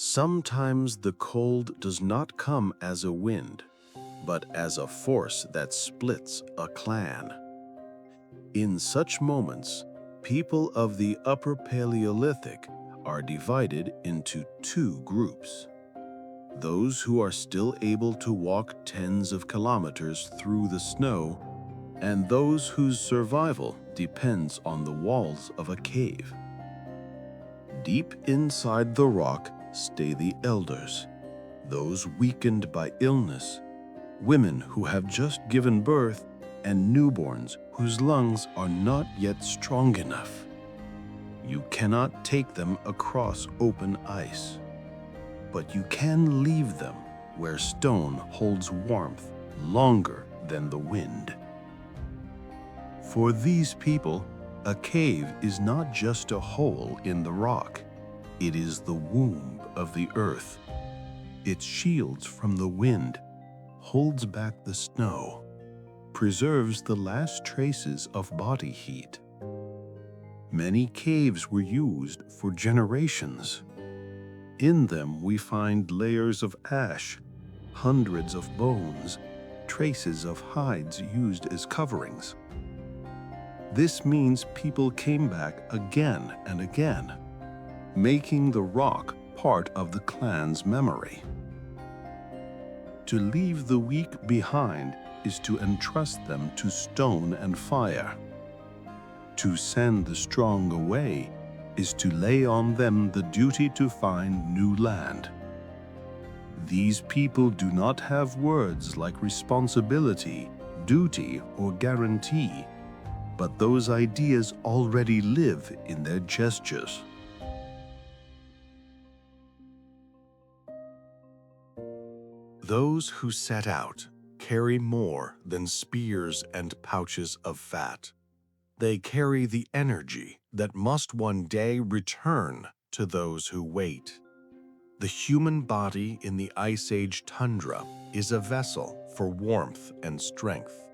Sometimes the cold does not come as a wind, but as a force that splits a clan. In such moments, people of the Upper Paleolithic are divided into two groups. Those who are still able to walk tens of kilometers through the snow, and those whose survival depends on the walls of a cave. Deep inside the rock stay the elders, those weakened by illness, women who have just given birth, and newborns whose lungs are not yet strong enough. You cannot take them across open ice, but you can leave them where stone holds warmth longer than the wind. For these people, a cave is not just a hole in the rock. It is the womb of the earth. It shields from the wind, holds back the snow, preserves the last traces of body heat. Many caves were used for generations. In them we find layers of ash, hundreds of bones, traces of hides used as coverings. This means people came back again and again, making the rock part of the clan's memory. To leave the weak behind is to entrust them to stone and fire. To send the strong away is to lay on them the duty to find new land. These people do not have words like responsibility, duty, or guarantee, but those ideas already live in their gestures. Those who set out carry more than spears and pouches of fat. They carry the energy that must one day return to those who wait. The human body in the Ice Age tundra is a vessel for warmth and strength.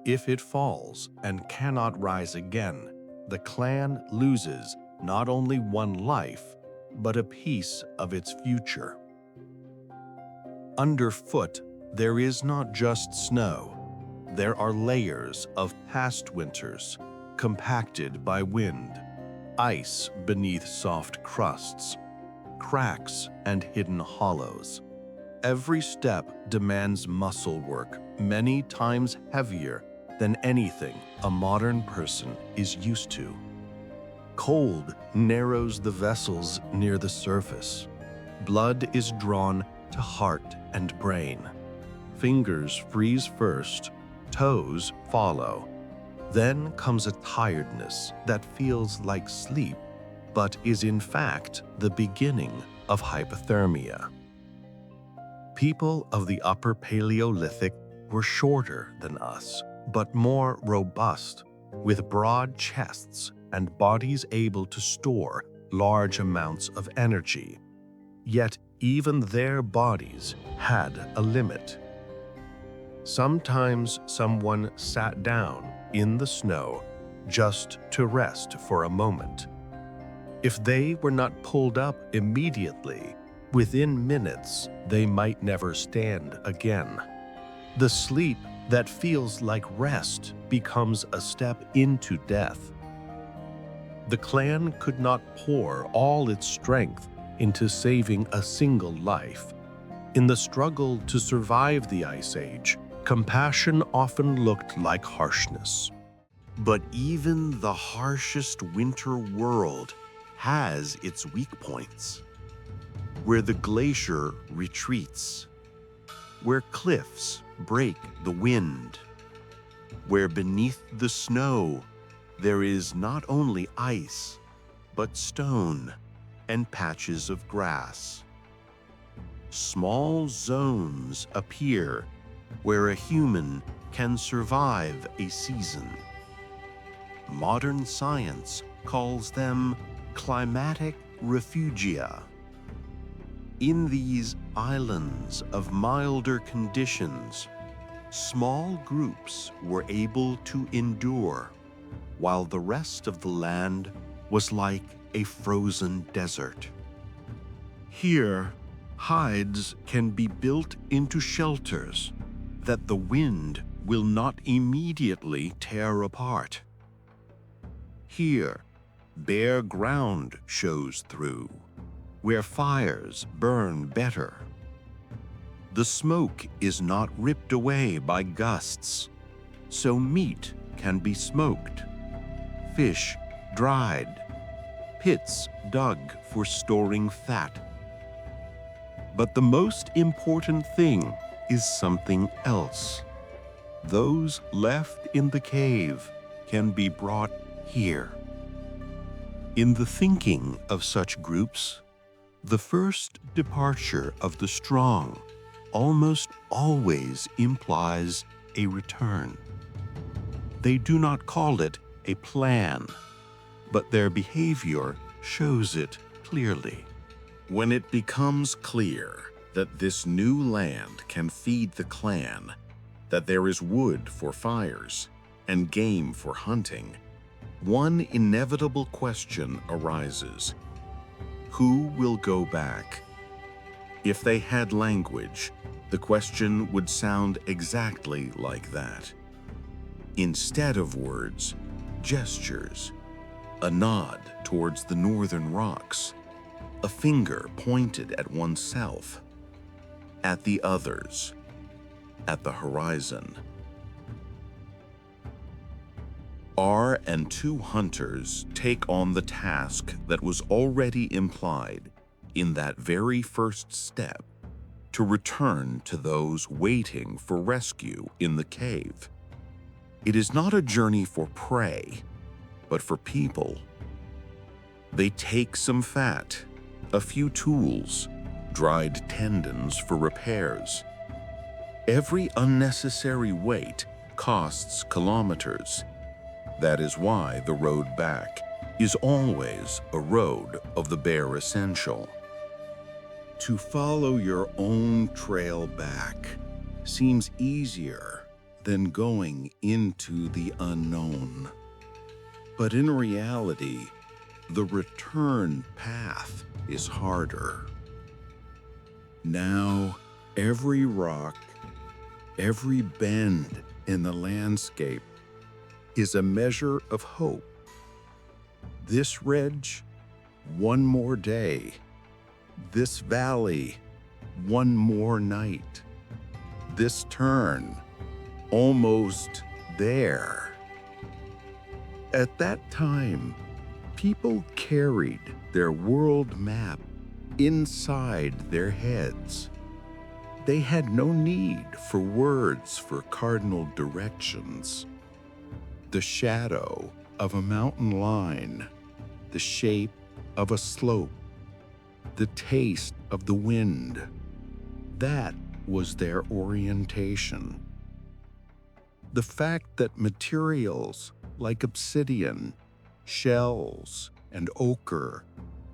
If it falls and cannot rise again, the clan loses not only one life, but a piece of its future. Underfoot, there is not just snow. There are layers of past winters, compacted by wind, ice beneath soft crusts, cracks and hidden hollows. Every step demands muscle work many times heavier than anything a modern person is used to. Cold narrows the vessels near the surface. Blood is drawn to heart and brain. Fingers freeze first, toes follow. Then comes a tiredness that feels like sleep, but is in fact the beginning of hypothermia. People of the Upper Paleolithic were shorter than us, but more robust, with broad chests and bodies able to store large amounts of energy. Yet even their bodies had a limit. Sometimes someone sat down in the snow just to rest for a moment. If they were not pulled up immediately, within minutes they might never stand again. The sleep that feels like rest becomes a step into death. The clan could not pour all its strength into saving a single life. In the struggle to survive the Ice Age, compassion often looked like harshness. But even the harshest winter world has its weak points. Where the glacier retreats, where cliffs break the wind, where beneath the snow there is not only ice, but stone and patches of grass. Small zones appear where a human can survive a season. Modern science calls them climatic refugia. In these islands of milder conditions, small groups were able to endure, while the rest of the land was like a frozen desert. Here, hides can be built into shelters that the wind will not immediately tear apart. Here, bare ground shows through, where fires burn better. The smoke is not ripped away by gusts, so meat can be smoked, fish dried, pits dug for storing fat. But the most important thing is something else. Those left in the cave can be brought here. In the thinking of such groups, the first departure of the strong almost always implies a return. They do not call it a plan, but their behavior shows it clearly. When it becomes clear that this new land can feed the clan, that there is wood for fires and game for hunting, one inevitable question arises. Who will go back? If they had language, the question would sound exactly like that. Instead of words, gestures, a nod towards the northern rocks, a finger pointed at oneself, at the others, at the horizon. R and two hunters take on the task that was already implied in that very first step, to return to those waiting for rescue in the cave. It is not a journey for prey, but for people. They take some fat, a few tools, dried tendons for repairs. Every unnecessary weight costs kilometers. That is why the road back is always a road of the bare essential. To follow your own trail back seems easier than going into the unknown. But in reality, the return path is harder. Now, every rock, every bend in the landscape is a measure of hope. This ridge, one more day. This valley, one more night. This turn, almost there. At that time, people carried their world map inside their heads. They had no need for words for cardinal directions. The shadow of a mountain line, the shape of a slope, the taste of the wind, that was their orientation. The fact that materials like obsidian, shells, and ochre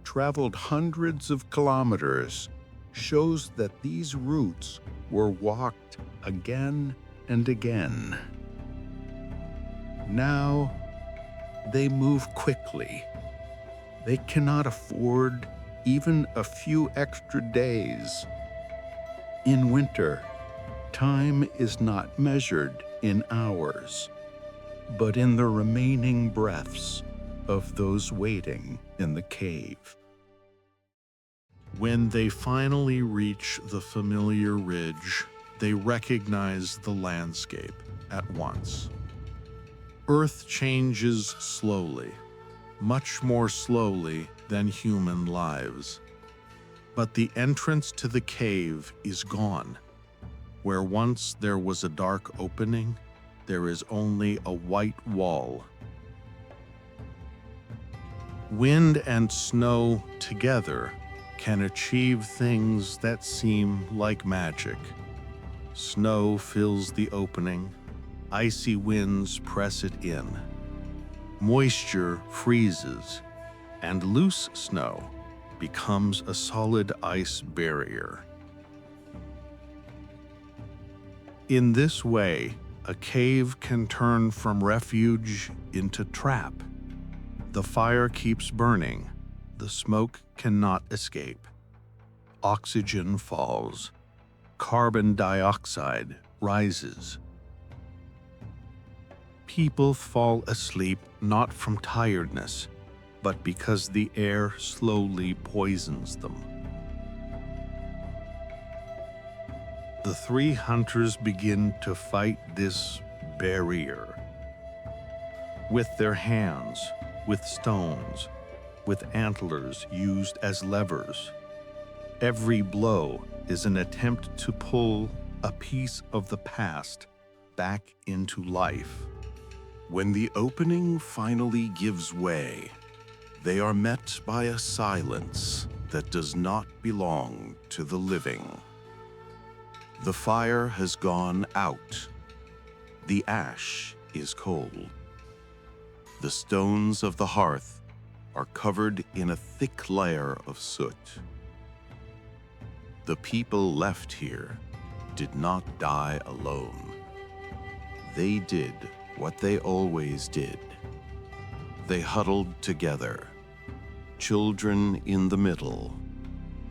traveled hundreds of kilometers shows that these routes were walked again and again. Now, they move quickly. They cannot afford even a few extra days. In winter, time is not measured in hours, but in the remaining breaths of those waiting in the cave. When they finally reach the familiar ridge, they recognize the landscape at once. Earth changes slowly, much more slowly than human lives. But the entrance to the cave is gone. Where once there was a dark opening, there is only a white wall. Wind and snow together can achieve things that seem like magic. Snow fills the opening, icy winds press it in. Moisture freezes, and loose snow becomes a solid ice barrier. In this way, a cave can turn from refuge into trap. The fire keeps burning, the smoke cannot escape. Oxygen falls. Carbon dioxide rises. People fall asleep not from tiredness, but because the air slowly poisons them. The three hunters begin to fight this barrier. With their hands, with stones, with antlers used as levers. Every blow is an attempt to pull a piece of the past back into life. When the opening finally gives way, they are met by a silence that does not belong to the living. The fire has gone out. The ash is cold. The stones of the hearth are covered in a thick layer of soot. The people left here did not die alone. They did what they always did. They huddled together, children in the middle,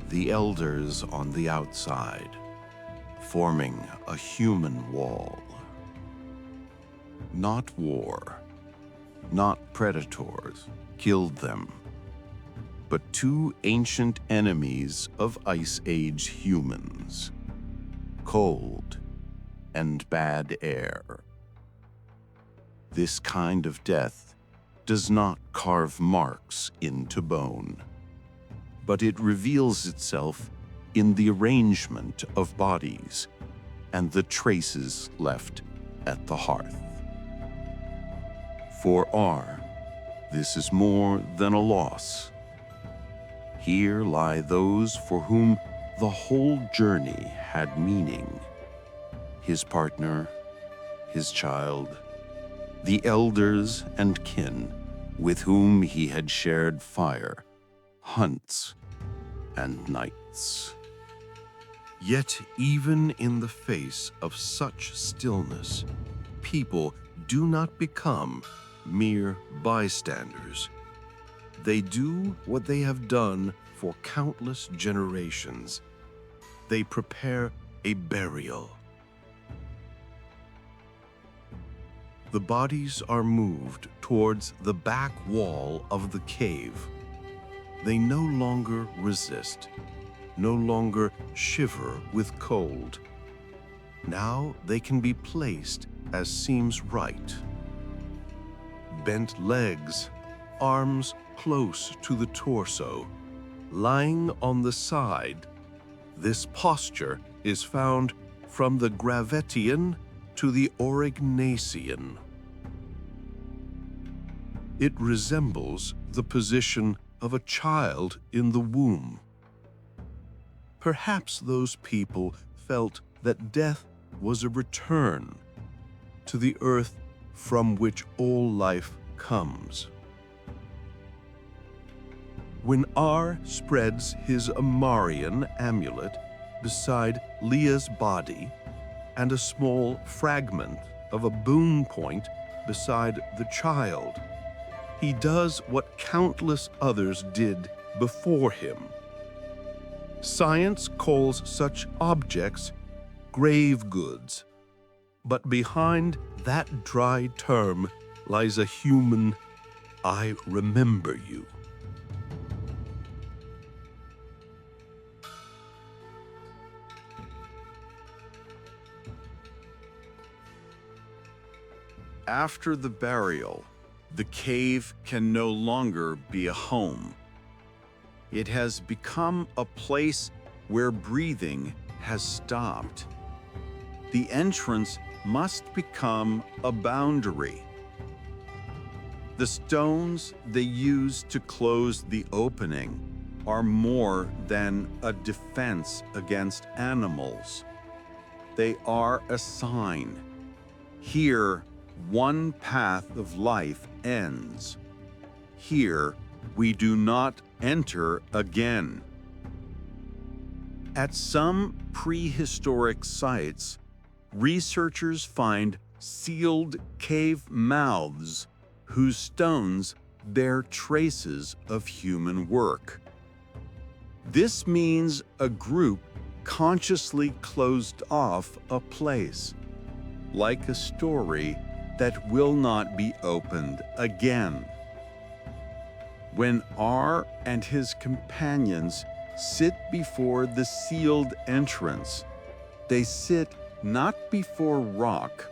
the elders on the outside, forming a human wall. Not war, not predators killed them, but two ancient enemies of Ice Age humans, cold and bad air. This kind of death does not carve marks into bone, but it reveals itself in the arrangement of bodies and the traces left at the hearth. For R, this is more than a loss. Here lie those for whom the whole journey had meaning. His partner, his child, the elders and kin with whom he had shared fire, hunts, and nights. Yet even in the face of such stillness, people do not become mere bystanders. They do what they have done for countless generations. They prepare a burial. The bodies are moved towards the back wall of the cave. They no longer resist, no longer shiver with cold. Now they can be placed as seems right. Bent legs, arms close to the torso, lying on the side. This posture is found from the Gravettian to the Aurignacian. It resembles the position of a child in the womb. Perhaps those people felt that death was a return to the earth from which all life comes. When R spreads his Amarian amulet beside Leah's body and a small fragment of a boon point beside the child, he does what countless others did before him. Science calls such objects grave goods, but behind that dry term lies a human "I remember you." After the burial, the cave can no longer be a home. It has become a place where breathing has stopped. The entrance must become a boundary. The stones they use to close the opening are more than a defense against animals. They are a sign. Here, one path of life ends. Here, we do not enter again. At some prehistoric sites, researchers find sealed cave mouths whose stones bear traces of human work. This means a group consciously closed off a place, like a story that will not be opened again. When R and his companions sit before the sealed entrance, they sit not before rock,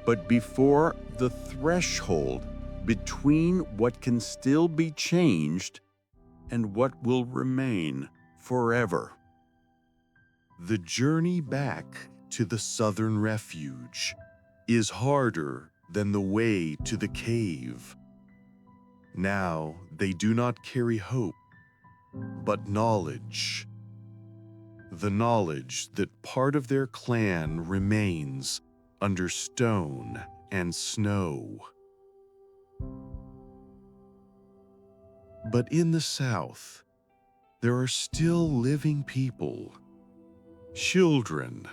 but before the threshold between what can still be changed and what will remain forever. The journey back to the southern refuge is harder than the way to the cave. Now they do not carry hope, but knowledge. The knowledge that part of their clan remains under stone and snow. But in the south, there are still living people, children,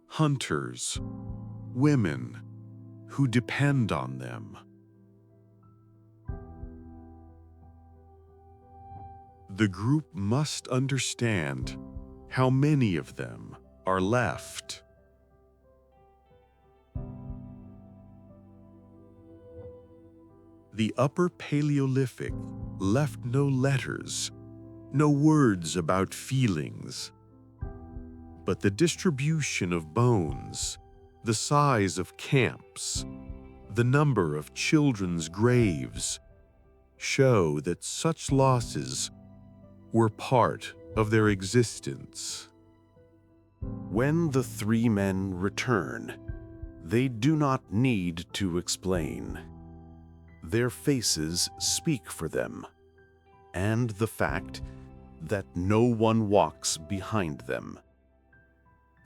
hunters, women who depend on them. The group must understand how many of them are left. The Upper Paleolithic left no letters, no words about feelings. But the distribution of bones, the size of camps, the number of children's graves show that such losses were part of their existence. When the three men return, they do not need to explain. Their faces speak for them, and the fact that no one walks behind them.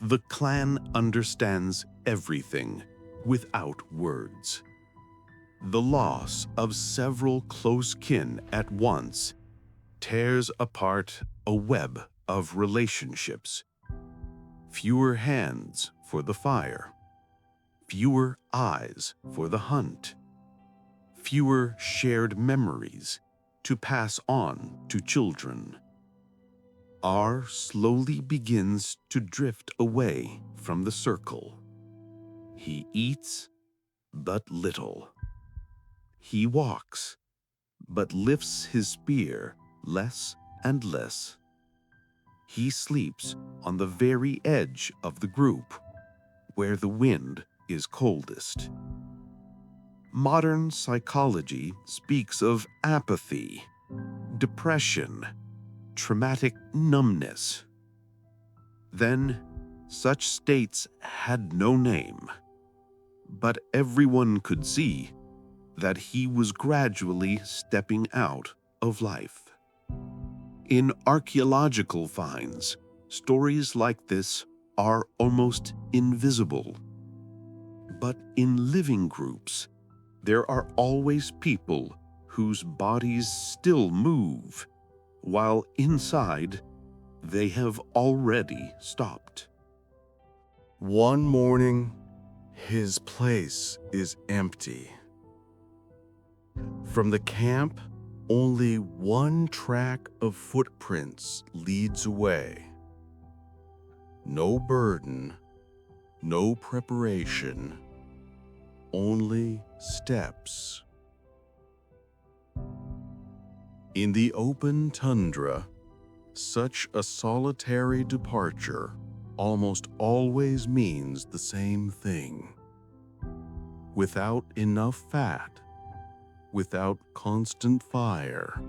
The clan understands everything without words. The loss of several close kin at once tears apart a web of relationships. Fewer hands for the fire, fewer eyes for the hunt, fewer shared memories to pass on to children. R slowly begins to drift away from the circle. He eats but little. He walks, but lifts his spear less and less. He sleeps on the very edge of the group, where the wind is coldest. Modern psychology speaks of apathy, depression, traumatic numbness. Then, such states had no name, but everyone could see that he was gradually stepping out of life. In archaeological finds, stories like this are almost invisible. But in living groups, there are always people whose bodies still move, while inside, they have already stopped. One morning, his place is empty. From the camp, only one track of footprints leads away. No burden, no preparation, only steps. In the open tundra, such a solitary departure almost always means the same thing. Without enough fat, without constant fire,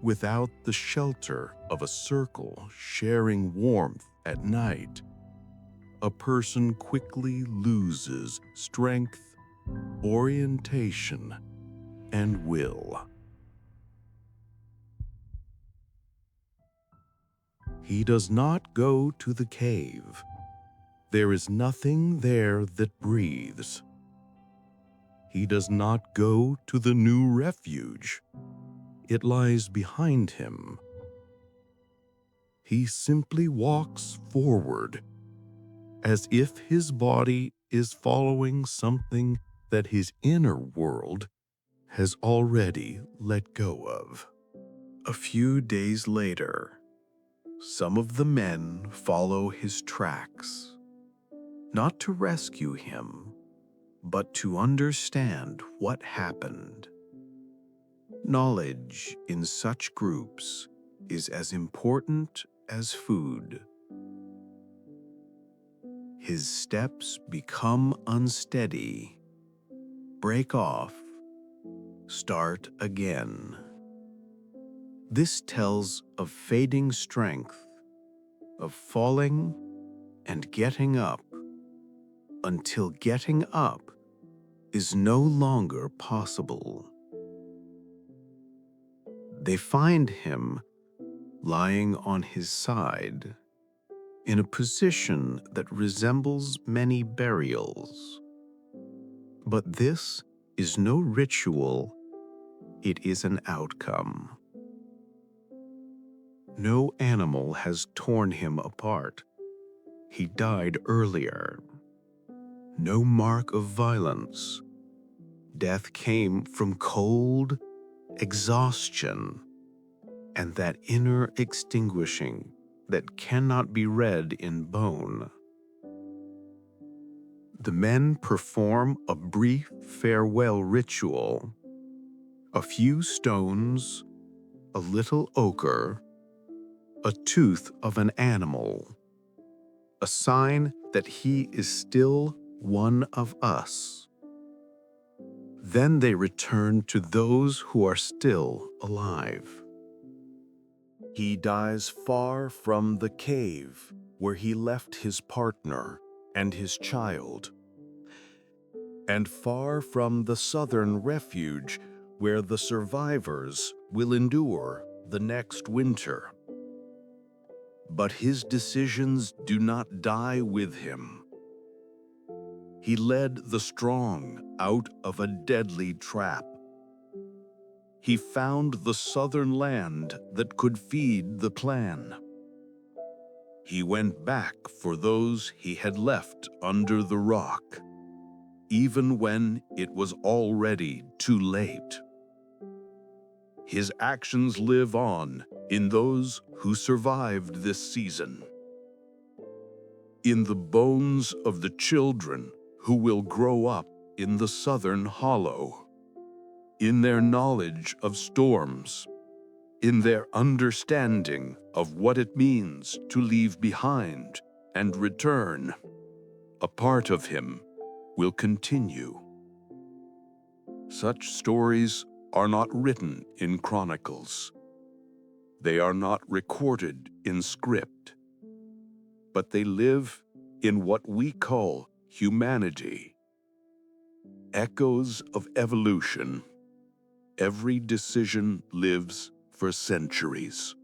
without the shelter of a circle sharing warmth at night, a person quickly loses strength, orientation, and will. He does not go to the cave. There is nothing there that breathes. He does not go to the new refuge. It lies behind him. He simply walks forward, as if his body is following something that his inner world has already let go of. A few days later, Some of the men follow his tracks, not to rescue him, but to understand what happened. Knowledge in such groups is as important as food. His steps become unsteady, break off, start again. This tells of fading strength, of falling and getting up, until getting up is no longer possible. They find him lying on his side, in a position that resembles many burials. But this is no ritual, it is an outcome. No animal has torn him apart. He died earlier. No mark of violence. Death came from cold, exhaustion, and that inner extinguishing that cannot be read in bone. The men perform a brief farewell ritual. A few stones, a little ochre, a tooth of an animal, a sign that he is still one of us. Then they return to those who are still alive. He dies far from the cave where he left his partner and his child, and far from the southern refuge where the survivors will endure the next winter. But his decisions do not die with him. He led the strong out of a deadly trap. He found the southern land that could feed the clan. He went back for those he had left under the rock, even when it was already too late. His actions live on in those who survived this season, in the bones of the children who will grow up in the southern hollow, in their knowledge of storms, in their understanding of what it means to leave behind and return. A part of him will continue. Such stories are not written in chronicles. They are not recorded in script, but they live in what we call humanity. Echoes of evolution. Every decision lives for centuries.